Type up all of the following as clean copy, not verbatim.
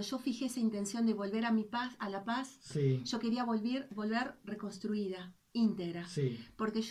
yo fijé esa intención de volver a mi paz, a la paz, Sí, yo quería volver reconstruida, íntegra, sí. porque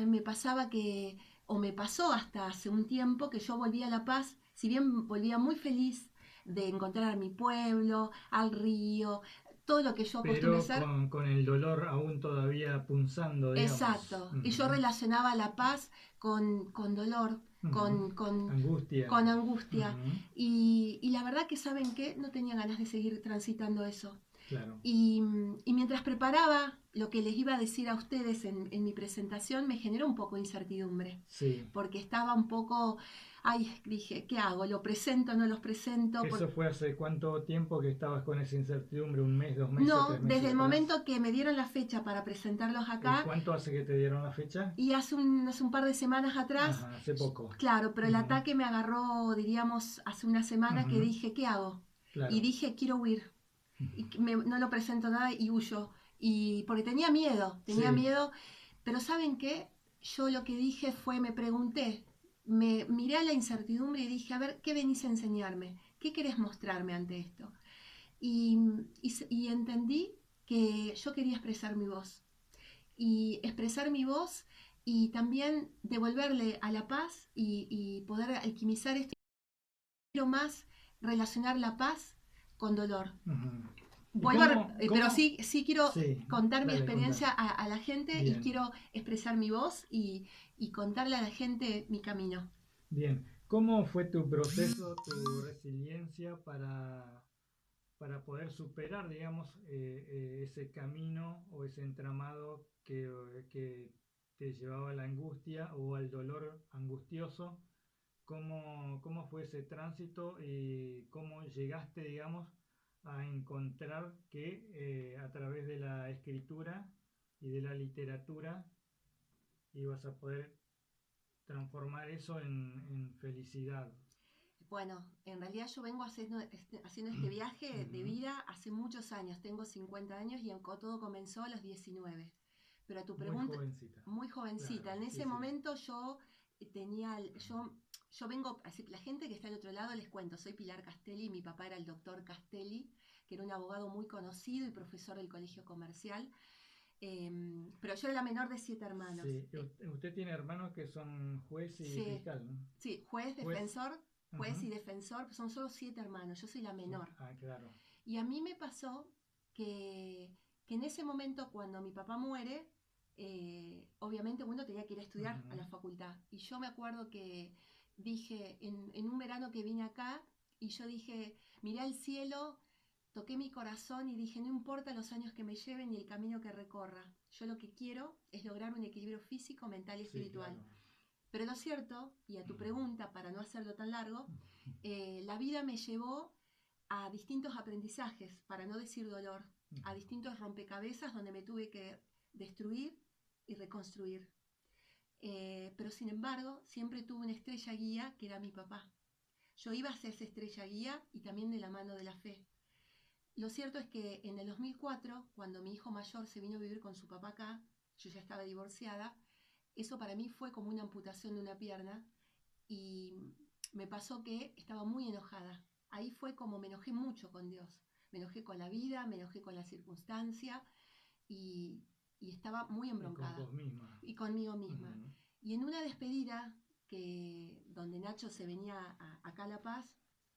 me pasaba que, o me pasó hasta hace un tiempo, que yo volvía a la paz, si bien volvía muy feliz de encontrar a mi pueblo, al río, todo lo que yo acostumbré a Pero hacer. con el dolor aún todavía punzando, digamos. Exacto, y yo Ujú, relacionaba la paz con dolor, ujú. con, con, Angustia. con angustia. Ujú, Y la verdad que, ¿saben qué? No tenía ganas de seguir transitando eso. claro. Y mientras preparaba lo que les iba a decir a ustedes en mi presentación, me generó un poco de incertidumbre, Sí. porque estaba un poco, ay, dije, ¿qué hago? ¿Lo presento, no los presento? ¿Eso fue hace cuánto tiempo que estabas con esa incertidumbre? ¿Un mes, 2 meses, No, 3 meses desde el atrás? momento que me dieron la fecha para presentarlos ¿Y acá, cuánto hace que te dieron la fecha? y hace un par de semanas atrás, Ajá, hace poco. claro, pero el Ujú, ataque me agarró, diríamos, hace una semana, que ujú, dije, ¿qué hago? Y claro. dije, quiero huir. Y no lo presento nada y huyo. Y porque tenía Sí. miedo, pero ¿saben qué? Yo lo que dije fue, me pregunté, me miré a la incertidumbre y dije, a ver, ¿qué venís a enseñarme? ¿Qué querés mostrarme ante esto? Y, y entendí que yo quería expresar mi voz, y expresar mi voz y también devolverle a la paz y poder alquimizar esto. Quiero más relacionar la paz con dolor. Ujú. ¿Y Vuelvo pero cómo? sí quiero Sí, contar mi dale, contá. experiencia a la gente, y Bien, quiero expresar mi voz y contarle a la gente mi camino. bien. ¿Cómo fue tu proceso, tu resiliencia para poder superar, digamos, ese camino o ese entramado que te llevaba a la angustia o al dolor angustioso? ¿Cómo fue ese tránsito y cómo llegaste, digamos, a encontrar que a través de la escritura y de la literatura ibas a poder transformar eso en felicidad? Bueno, en realidad yo vengo haciendo este viaje de Ujú. vida hace muchos años, tengo 50 años y todo comenzó a los 19. Pero a tu Muy pregunta, jovencita, muy claro, jovencita, en sí, ese sí. momento yo tenía, yo vengo, así, la gente que está al otro lado les cuento, soy Pilar Castelli, mi papá era el doctor Castelli, que era un abogado muy conocido y profesor del Colegio Comercial, pero yo era la menor de 7 hermanos. Sí, usted tiene hermanos que son juez y Sí, fiscal, ¿no? sí, Juez. juez Ujú. y defensor, son solo 7 hermanos, yo soy la menor. Ah, claro. Y a mí me pasó que en ese momento, cuando mi papá muere, obviamente uno tenía que ir a estudiar a Ujú. la facultad. Y yo me acuerdo que dije, en un verano que vine acá, y yo dije, miré al cielo, toqué mi corazón y dije, no importa los años que me lleven ni el camino que recorra, yo lo que quiero es lograr un equilibrio físico, mental y Sí, espiritual. claro. Pero lo cierto, y a tu pregunta, para no hacerlo tan largo, la vida me llevó a distintos aprendizajes, para no decir dolor, a distintos rompecabezas donde me tuve que destruir y reconstruir. Pero sin embargo, siempre tuve una estrella guía que era mi papá. Yo iba hacia esa estrella guía y también de la mano de la fe. Lo cierto es que en el 2004, cuando mi hijo mayor se vino a vivir con su papá acá, yo ya estaba divorciada, eso para mí fue como una amputación de una pierna, y me pasó que estaba muy enojada. Ahí fue como me enojé mucho con Dios. Me enojé con la vida, me enojé con la circunstancia, y, y estaba muy Y con embroncada. vos misma. Y conmigo misma. Ujú. Y en una despedida, donde Nacho se venía acá a La Paz,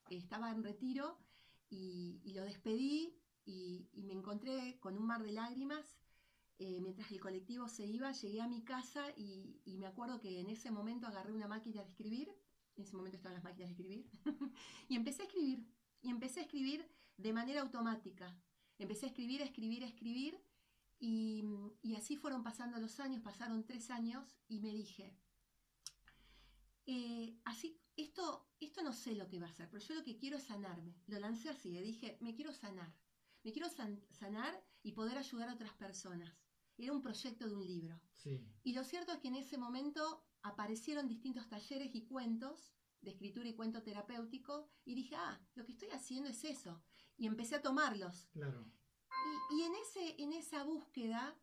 estaba en retiro, y lo despedí, y me encontré con un mar de lágrimas. Mientras el colectivo se iba, llegué a mi casa, y me acuerdo que en ese momento agarré una máquina de escribir, en ese momento estaban las máquinas de escribir, y empecé a escribir, y empecé a escribir de manera automática. Empecé a escribir, a escribir, a escribir, y así fueron pasando los años, pasaron 3 años, y me dije, así, esto no sé lo que va a ser, pero yo lo que quiero es sanarme. Lo lancé así, le dije, me quiero sanar. Me quiero sanar y poder ayudar a otras personas. Era un proyecto de un libro. Sí, Y lo cierto es que en ese momento aparecieron distintos talleres y cuentos de escritura y cuento terapéutico, y dije, lo que estoy haciendo es eso. Y empecé a tomarlos. claro. Y en esa búsqueda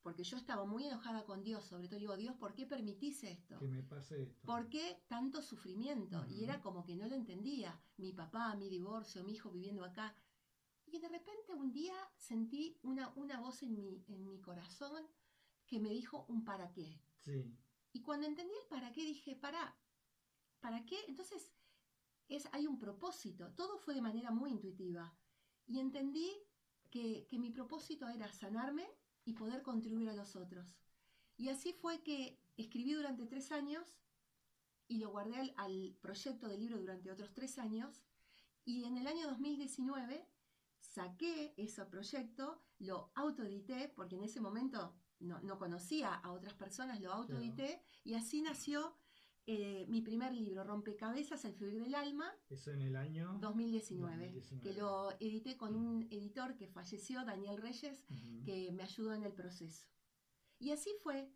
porque yo estaba muy enojada con Dios, sobre todo digo, Dios, ¿por qué permitís esto? Que me pase esto. ¿Por qué tanto sufrimiento? Y era como que no lo entendía. Mi papá, mi divorcio, mi hijo viviendo acá. Y de repente un día sentí una voz en mi corazón que me dijo un para qué. Sí. Y cuando entendí el para qué, dije, ¿para qué? Entonces hay un propósito. Todo fue de manera muy intuitiva. Y entendí que mi propósito era sanarme y poder contribuir a los otros. Y así fue que escribí durante 3 años y lo guardé al proyecto de libro durante otros 3 años. Y en el año 2019 saqué ese proyecto, lo autoedité, porque en ese momento no conocía a otras personas, lo autoedité, claro. Y así nació mi primer libro, Rompecabezas, el fluir del alma. Eso en el año 2019, que lo edité con un editor que falleció, Daniel Reyes, que me ayudó en el proceso. Y así fue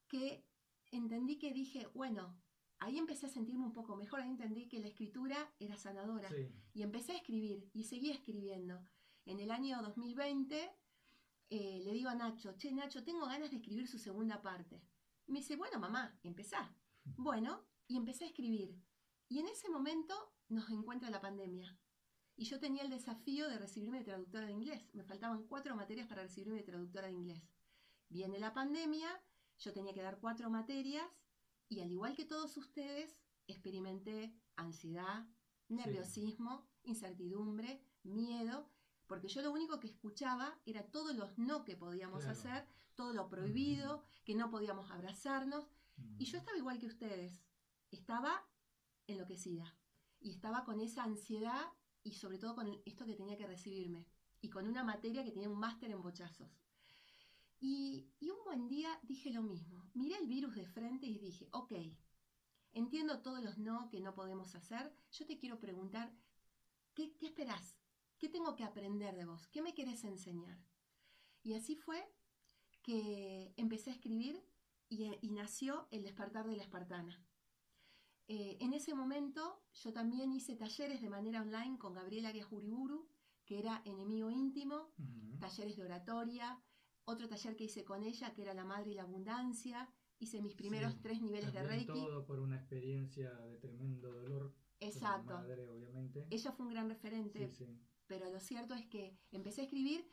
que entendí que dije, bueno, ahí empecé a sentirme un poco mejor, ahí entendí que la escritura era sanadora. Sí. Y empecé a escribir y seguí escribiendo. En el año 2020 le digo a Nacho, che Nacho, tengo ganas de escribir su segunda parte. Y me dice, bueno mamá, empezá. Bueno, y empecé a escribir. Y en ese momento nos encuentra la pandemia. Y yo tenía el desafío de recibirme de traductora de inglés. Me faltaban 4 materias para recibirme de traductora de inglés. Viene la pandemia, yo tenía que dar 4 materias y al igual que todos ustedes, experimenté ansiedad, nerviosismo, sí, incertidumbre, miedo, porque yo lo único que escuchaba era todos los no que podíamos hacer, todo lo prohibido, que no podíamos abrazarnos, y yo estaba igual que ustedes, estaba enloquecida y estaba con esa ansiedad y sobre todo con esto que tenía que recibirme y con una materia que tenía un máster en bochazos. Y un buen día dije lo mismo, miré el virus de frente y dije, ok, entiendo todos los no que no podemos hacer, yo te quiero preguntar, ¿qué esperás? ¿Qué tengo que aprender de vos? ¿Qué me querés enseñar? Y así fue que empecé a escribir y nació El despertar de la espartana. En ese momento yo ddambién hice talleres de manera online con Gabriela Arias Uriburu, que era enemigo íntimo, talleres de oratoria, otro taller que hice con ella, que era la madre y la abundancia, hice mis primeros 3 niveles de Reiki. Todo por una experiencia de tremendo dolor. Exacto. Madre, obviamente. Ella fue un gran referente, sí. Pero lo cierto es que empecé a escribir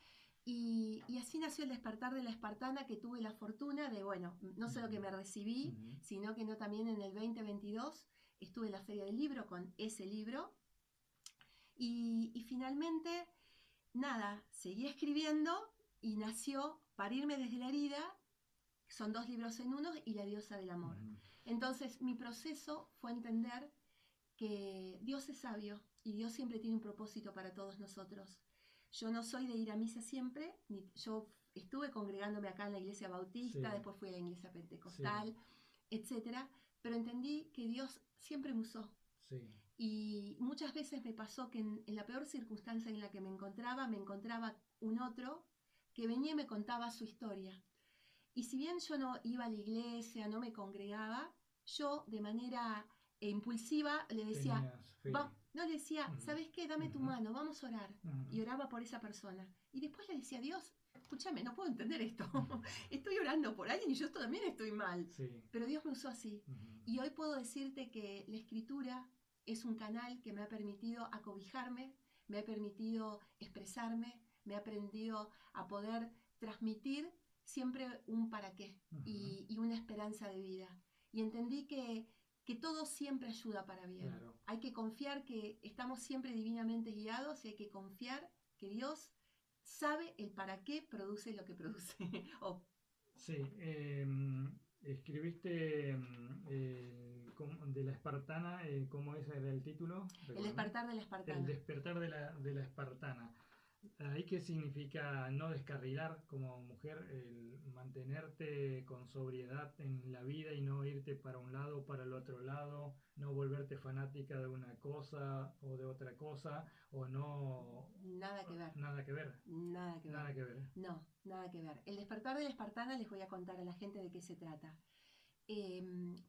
y así nació El despertar de la espartana, que tuve la fortuna de, bueno, no solo que me recibí, sino que no también en el 2022 estuve en la Feria del Libro con ese libro. Y finalmente, nada, seguí escribiendo y nació Parirme desde la herida, son 2 libros en uno, y La diosa del amor. Entonces mi proceso fue entender que Dios es sabio y Dios siempre tiene un propósito para todos nosotros. Yo no soy de ir a misa siempre, yo estuve congregándome acá en la iglesia bautista, sí, después fui a la iglesia pentecostal, sí, etcétera, pero entendí que Dios siempre me usó. Sí. Y muchas veces me pasó que en la peor circunstancia en la que me encontraba un otro que venía y me contaba su historia. Y si bien yo no iba a la iglesia, no me congregaba, yo de manera impulsiva le decía, le decía, ¿sabes qué? Dame tu mano, vamos a orar. Y oraba por esa persona. Y después le decía, Dios, escúchame, no puedo entender esto. Estoy orando por alguien y yo también estoy mal. Sí. Pero Dios me usó así. Y hoy puedo decirte que la escritura es un canal que me ha permitido acobijarme, me ha permitido expresarme, me ha permitido a poder transmitir siempre un para qué y una esperanza de vida. Y entendí que todo siempre ayuda para bien. Claro. Hay que confiar que estamos siempre divinamente guiados y hay que confiar que Dios sabe el para qué produce lo que produce. Sí, escribiste de la espartana, ¿cómo ese era el título? El despertar de la espartana. El despertar de la espartana. ¿Ahí qué significa no descarrilar como mujer, el mantenerte con sobriedad en la vida y no irte para un lado o para el otro lado, no volverte fanática de una cosa o de otra cosa, o no... Nada que ver. Nada que ver. Nada que ver. Nada que ver. No, nada que ver. El despertar de la espartana, les voy a contar a la gente de qué se trata.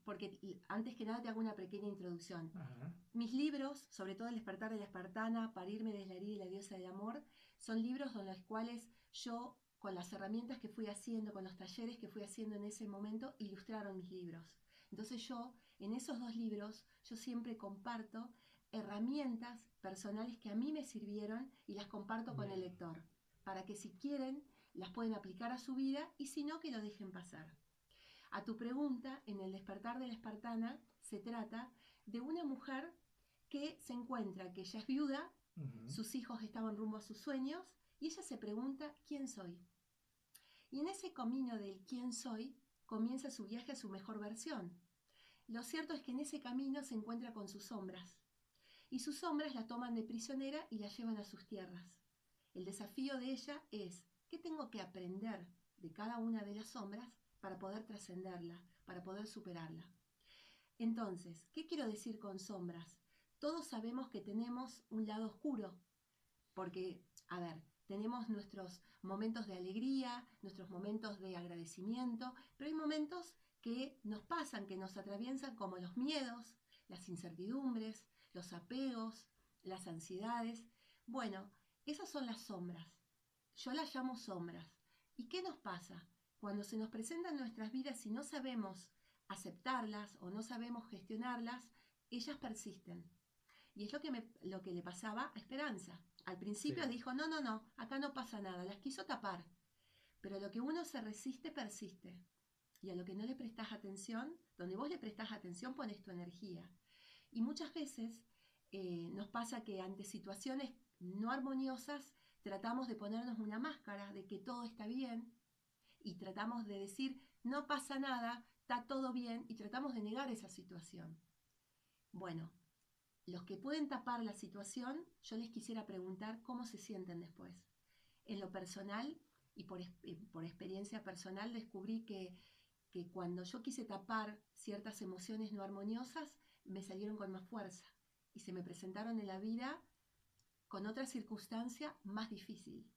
Porque antes que nada te hago una pequeña introducción. Ajá. Mis libros, sobre todo El despertar de la espartana, Parirme desde la herida y La diosa del amor, son libros en los cuales yo con las herramientas que fui haciendo, con los talleres que fui haciendo en ese momento, ilustraron mis libros. Entonces yo, en esos 2 libros, yo siempre comparto herramientas personales que a mí me sirvieron y las comparto con el lector, para que si quieren las pueden aplicar a su vida y si no, que lo dejen pasar. A tu pregunta, en El despertar de la espartana se trata de una mujer que se encuentra, que ella es viuda, sus hijos estaban rumbo a sus sueños y ella se pregunta ¿quién soy? Y en ese camino del quién soy comienza su viaje a su mejor versión. Lo cierto es que en ese camino se encuentra con sus sombras y sus sombras la toman de prisionera y la llevan a sus tierras. El desafío de ella es ¿qué tengo que aprender de cada una de las sombras para poder trascenderla, para poder superarla? Entonces, ¿qué quiero decir con sombras? Todos sabemos que tenemos un lado oscuro, porque, a ver, tenemos nuestros momentos de alegría, nuestros momentos de agradecimiento, pero hay momentos que nos pasan, que nos atraviesan como los miedos, las incertidumbres, los apegos, las ansiedades. Bueno, esas son las sombras. Yo las llamo sombras. ¿Y qué nos pasa? Cuando se nos presentan nuestras vidas y no sabemos aceptarlas o no sabemos gestionarlas, ellas persisten. Y es lo que le pasaba a Esperanza. Al principio dijo, no, acá no pasa nada, las quiso tapar. Pero lo que uno se resiste, persiste. Y a lo que no le prestás atención, donde vos le prestás atención, pones tu energía. Y muchas veces nos pasa que ante situaciones no armoniosas, tratamos de ponernos una máscara de que todo está bien y tratamos de decir, no pasa nada, está todo bien, y tratamos de negar esa situación. Bueno, los que pueden tapar la situación, yo les quisiera preguntar cómo se sienten después. En lo personal y por experiencia personal descubrí que cuando yo quise tapar ciertas emociones no armoniosas, me salieron con más fuerza y se me presentaron en la vida con otra circunstancia más difícil.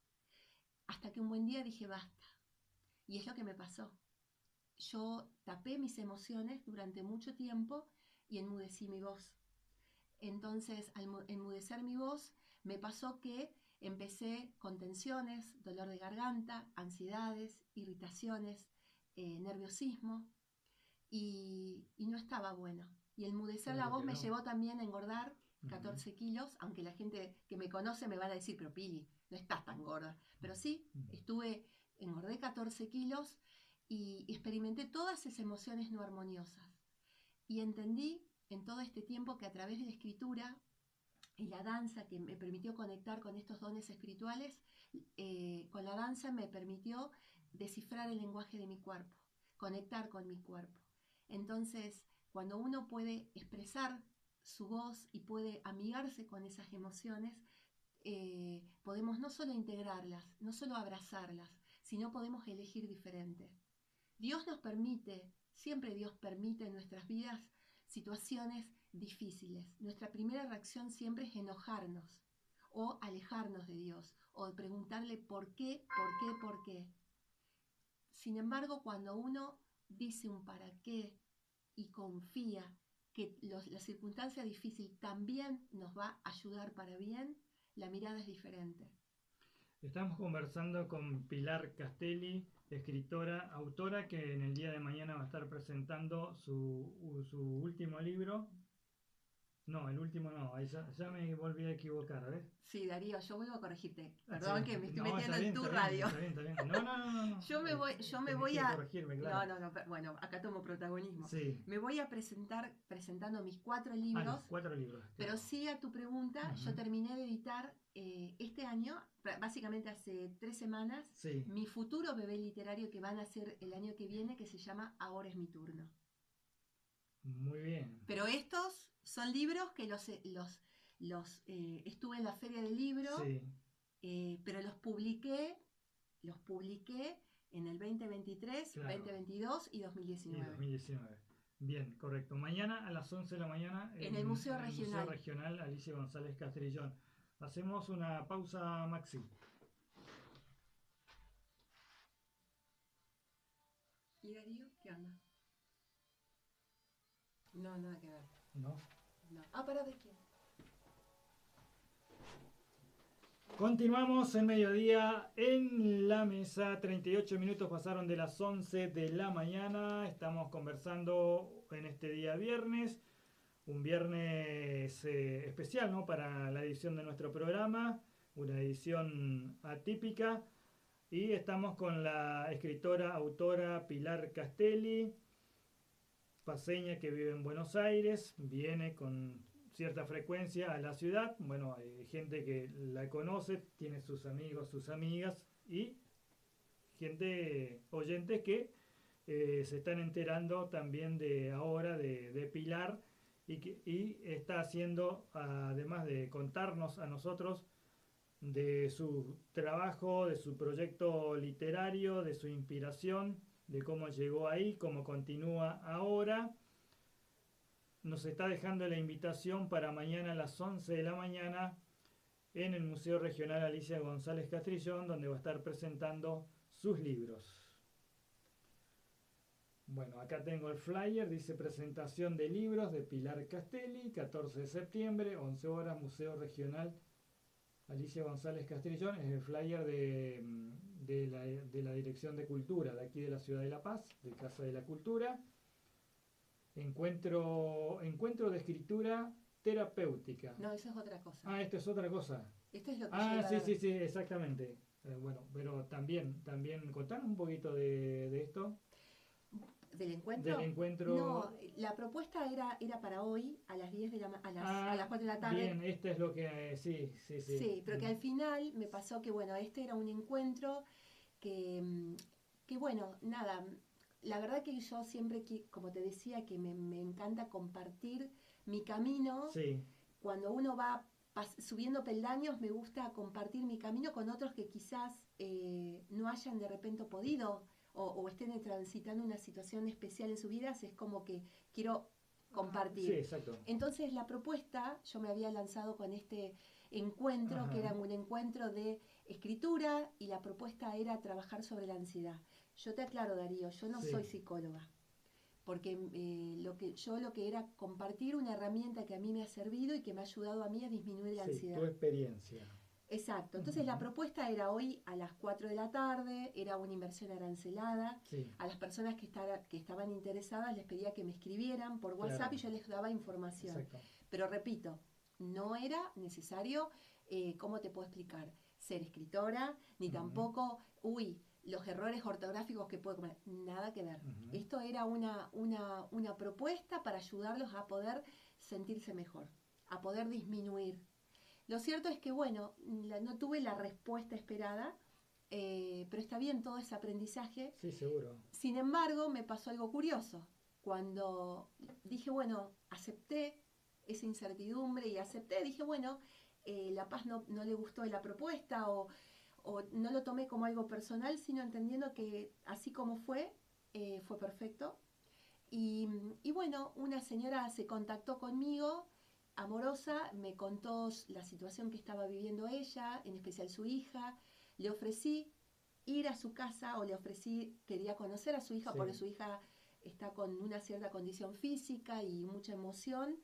Hasta que un buen día dije basta. Y es lo que me pasó. Yo tapé mis emociones durante mucho tiempo y enmudecí mi voz. Entonces, al enmudecer mi voz, me pasó que empecé con tensiones, dolor de garganta, ansiedades, irritaciones, nerviosismo, y no estaba bueno. Y enmudecer la voz me llevó también a engordar 14 kilos, aunque la gente que me conoce me van a decir, pero Pili, no estás tan gorda. Pero sí, engordé 14 kilos y experimenté todas esas emociones no armoniosas. Y entendí en todo este tiempo que a través de la escritura y la danza, que me permitió conectar con estos dones espirituales, con la danza me permitió descifrar el lenguaje de mi cuerpo, conectar con mi cuerpo. Entonces, cuando uno puede expresar su voz y puede amigarse con esas emociones, podemos no solo integrarlas, no solo abrazarlas, sino podemos elegir diferente. Dios nos permite, siempre Dios permite en nuestras vidas situaciones difíciles. Nuestra primera reacción siempre es enojarnos o alejarnos de Dios o preguntarle por qué. Sin embargo, cuando uno dice un para qué y confía que la circunstancia difícil también nos va a ayudar para bien, la mirada es diferente. Estamos conversando con Pilar Castelli, escritora, autora, que en el día de mañana va a estar presentando su último libro. No, el último no, ya me volví a equivocar, ¿ves? Sí, Darío, yo vuelvo a corregirte. Perdón, que me estoy metiendo en tu radio. Está bien. No. Yo me voy a... corregirme, claro. No, bueno, acá tomo protagonismo. Sí. Me voy a presentar presentando mis 4 libros. Los 4 libros. Claro. Pero sí, a tu pregunta, yo terminé de editar este año, básicamente hace 3 semanas, mi futuro bebé literario que van a hacer el año que viene, que se llama Ahora es mi turno. Muy bien. Pero estos son libros que estuve en la feria del libro, pero los publiqué en el 2023, claro. 2022 y 2019. Bien, correcto. Mañana a las 11 de la mañana en el Museo Regional. Museo Regional Alicia González Castrillón. Hacemos una pausa, Maxi. ¿Y Darío? ¿Qué onda? No, nada que ver. ¿No? No. Ah, ¿para de quién? Continuamos en mediodía en la mesa. 38 minutos pasaron de las 11 de la mañana. Estamos conversando en este día viernes. Un viernes especial, ¿no?, para la edición de nuestro programa. Una edición atípica. Y estamos con la escritora, autora Pilar Castelli, paseña que vive en Buenos Aires. Viene con cierta frecuencia a la ciudad. Bueno, hay gente que la conoce, tiene sus amigos, sus amigas y gente, oyentes que se están enterando también de ahora de Pilar y está haciendo, además de contarnos a nosotros de su trabajo, de su proyecto literario, de su inspiración, de cómo llegó ahí, cómo continúa ahora. Nos está dejando la invitación para mañana a las 11 de la mañana en el Museo Regional Alicia González Castrillón, donde va a estar presentando sus libros. Bueno, acá tengo el flyer, dice presentación de libros de Pilar Castelli, 14 de septiembre, 11 horas, Museo Regional Alicia González Castrillón. Es el flyer de la Dirección de Cultura de aquí de la Ciudad de La Paz, de Casa de la Cultura. Encuentro de escritura terapéutica. No, eso es otra cosa. Ah, esto es otra cosa. Esto es lo que sí, exactamente. Bueno, pero también contanos un poquito de esto. ¿Del encuentro? Del encuentro. No, la propuesta era para hoy, a las 10 de la a las 4 de la tarde. Bien, esto es lo que... Sí. Sí, pero que al final me pasó que, bueno, este era un encuentro que bueno, nada, la verdad que yo siempre, como te decía, que me encanta compartir mi camino. Sí. Cuando uno va subiendo peldaños, me gusta compartir mi camino con otros que quizás no hayan de repente podido o estén transitando una situación especial en sus vidas. Es como que quiero compartir. Sí, exacto. Entonces la propuesta, yo me había lanzado con este encuentro, Ajá, que era un encuentro de escritura, y la propuesta era trabajar sobre la ansiedad. Yo te aclaro, Darío, yo no soy psicóloga, porque lo que era compartir una herramienta que a mí me ha servido y que me ha ayudado a mí a disminuir la ansiedad. Tu experiencia. Exacto. Entonces la propuesta era hoy a las 4 de la tarde, era una inversión arancelada. Sí. A las personas que estaban interesadas les pedía que me escribieran por WhatsApp, y yo les daba información. Exacto. Pero repito, no era necesario, ¿cómo te puedo explicar? Ser escritora, ni tampoco, los errores ortográficos que puedo cometer, nada que ver. Esto era una propuesta para ayudarlos a poder sentirse mejor, a poder disminuir. Lo cierto es que, bueno, no tuve la respuesta esperada, pero está bien, todo ese aprendizaje. Sí, seguro. Sin embargo, me pasó algo curioso. Cuando dije, bueno, acepté esa incertidumbre y dije, bueno, La Paz no le gustó la propuesta o no lo tomé como algo personal, sino entendiendo que así como fue perfecto. Y bueno, una señora se contactó conmigo, amorosa, me contó la situación que estaba viviendo ella, en especial su hija. Le ofrecí ir a su casa, quería conocer a su hija, porque su hija está con una cierta condición física y mucha emoción.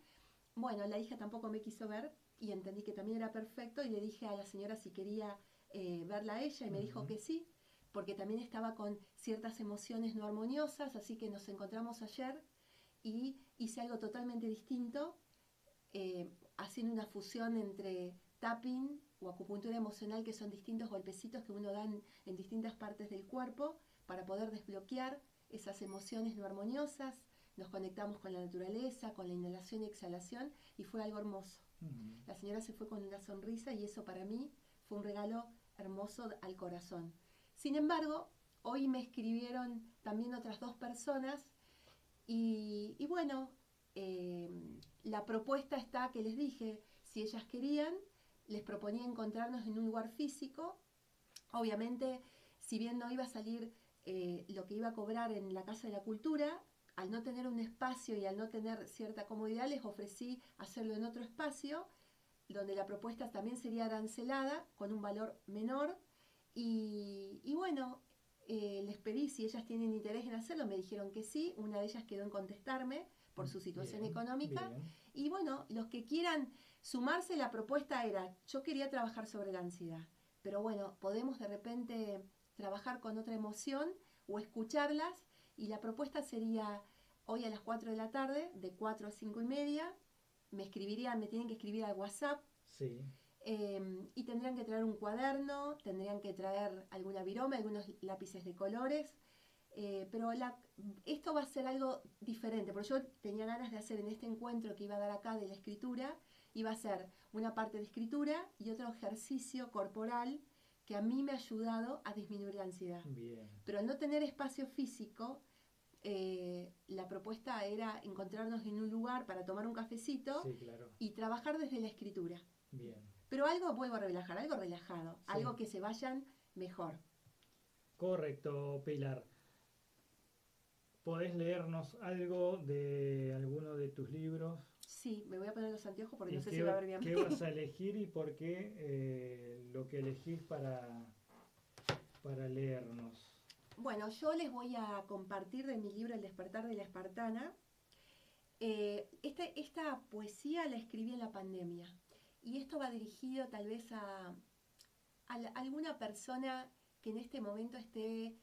Bueno, la hija tampoco me quiso ver y entendí que también era perfecto, y le dije a la señora si quería verla a ella, y me dijo que sí, porque también estaba con ciertas emociones no armoniosas. Así que nos encontramos ayer y hice algo totalmente distinto, haciendo una fusión entre tapping o acupuntura emocional, que son distintos golpecitos que uno da en distintas partes del cuerpo para poder desbloquear esas emociones no armoniosas. Nos conectamos con la naturaleza, con la inhalación y exhalación, y fue algo hermoso. La señora se fue con una sonrisa, y eso para mí fue un regalo hermoso al corazón. Sin embargo, hoy me escribieron también otras 2 personas, y bueno, la propuesta está que les dije, si ellas querían, les proponía encontrarnos en un lugar físico. Obviamente, si bien no iba a salir lo que iba a cobrar en la Casa de la Cultura, al no tener un espacio y al no tener cierta comodidad, les ofrecí hacerlo en otro espacio, donde la propuesta también sería arancelada, con un valor menor. Y bueno, les pedí si ellas tienen interés en hacerlo, me dijeron que sí. Una de ellas quedó en contestarme por su situación económica. Bien. Y bueno, los que quieran Sumarse, la propuesta era, yo quería trabajar sobre la ansiedad, pero bueno, podemos de repente trabajar con otra emoción o escucharlas, y la propuesta sería hoy a las 4 de la tarde, de 4 a 5 y media, me tienen que escribir al WhatsApp. Sí. Y tendrían que traer un cuaderno, tendrían que traer alguna viroma, algunos lápices de colores, pero esto va a ser algo diferente, porque yo tenía ganas de hacer en este encuentro que iba a dar acá de la escritura, iba a ser una parte de escritura y otro ejercicio corporal que a mí me ha ayudado a disminuir la ansiedad. Bien. Pero al no tener espacio físico, la propuesta era encontrarnos en un lugar para tomar un cafecito, sí, claro, y trabajar desde la escritura. Bien. Pero algo, vuelvo a relajar, algo relajado, Sí. algo que se vayan mejor. Correcto, Pilar. ¿Podés leernos algo de alguno de tus libros? Sí, me voy a poner los anteojos porque no sé qué, si va a ver bien. ¿Qué vas a elegir y por qué lo que elegís para leernos? Bueno, yo les voy a compartir de mi libro El despertar de la espartana. Esta poesía la escribí en la pandemia, y esto va dirigido tal vez a alguna persona que en este momento esté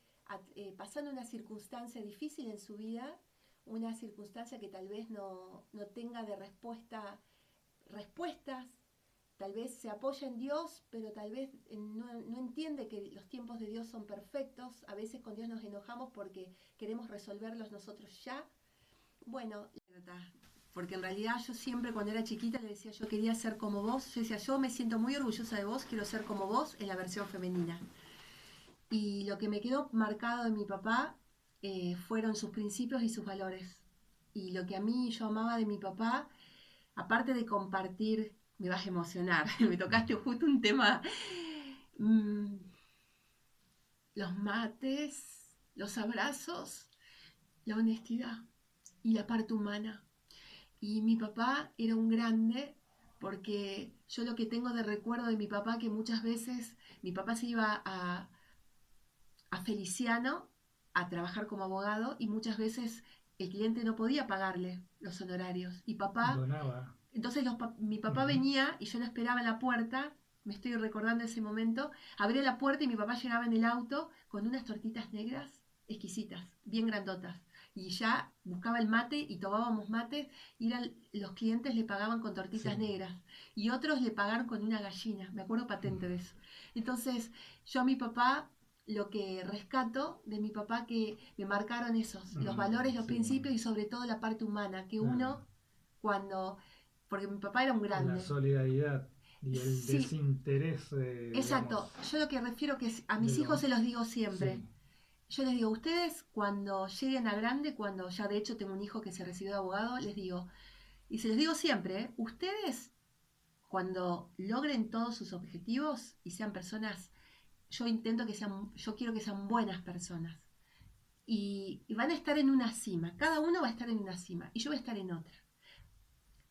pasando una circunstancia difícil en su vida, una circunstancia que tal vez no tenga de respuestas, tal vez se apoya en Dios, pero tal vez no entiende que los tiempos de Dios son perfectos. A veces con Dios nos enojamos porque queremos resolverlos nosotros ya. Bueno, porque en realidad yo siempre cuando era chiquita le decía, yo quería ser como vos. Yo decía, yo me siento muy orgullosa de vos, quiero ser como vos en la versión femenina. Y lo que me quedó marcado de mi papá fueron sus principios y sus valores. Y lo que a mí yo amaba de mi papá, aparte de compartir, me vas a emocionar, me tocaste justo un tema, los mates, los abrazos, la honestidad y la parte humana. Y mi papá era un grande, porque yo lo que tengo de recuerdo de mi papá, que muchas veces mi papá se iba a Feliciano a trabajar como abogado, y muchas veces el cliente no podía pagarle los honorarios. Y papá donaba. Entonces mi papá venía y yo lo esperaba en la puerta, me estoy recordando ese momento, abría la puerta y mi papá llegaba en el auto con unas tortitas negras exquisitas, bien grandotas. Y ya buscaba el mate y tomábamos mate, y los clientes le pagaban con tortitas negras. Y otros le pagaron con una gallina, me acuerdo patente de eso. Entonces yo a mi papá, lo que rescato de mi papá, que me marcaron esos, los valores, los principios y sobre todo la parte humana, que uno cuando... Porque mi papá era un grande. La solidaridad y el desinterés. Exacto. Digamos, yo lo que refiero que a mis hijos se los digo siempre. Sí. Yo les digo, ustedes cuando lleguen a grande, cuando ya de hecho tengo un hijo que se recibió de abogado, les digo, y se les digo siempre, ustedes cuando logren todos sus objetivos y sean personas, yo quiero que sean buenas personas. Y van a estar en una cima, cada uno va a estar en una cima y yo voy a estar en otra.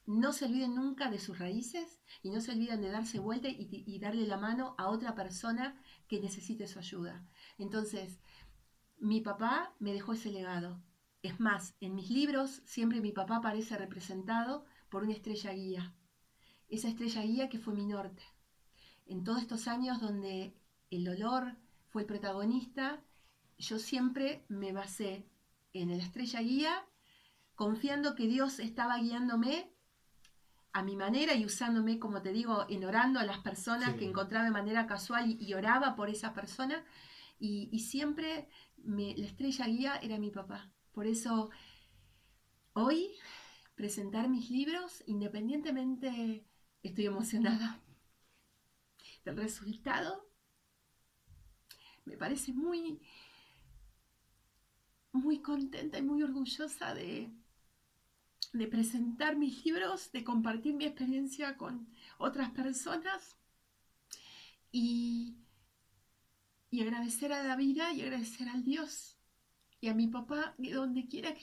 No se olviden nunca de sus raíces y no se olviden de darse vuelta y darle la mano a otra persona que necesite su ayuda. Entonces, mi papá me dejó ese legado. Es más, en mis libros siempre mi papá aparece representado por una estrella guía. Esa estrella guía que fue mi norte. En todos estos años donde el dolor fue el protagonista, yo siempre me basé en la estrella guía, confiando que Dios estaba guiándome a mi manera y usándome, como te digo, en orando a las personas que encontraba de manera casual y oraba por esa persona. Y siempre la estrella guía era mi papá. Por eso hoy presentar mis libros, independientemente, estoy emocionada del resultado. Me parece muy, muy contenta y muy orgullosa de presentar mis libros, de compartir mi experiencia con otras personas y agradecer a la vida y agradecer al Dios y a mi papá, de donde quiera que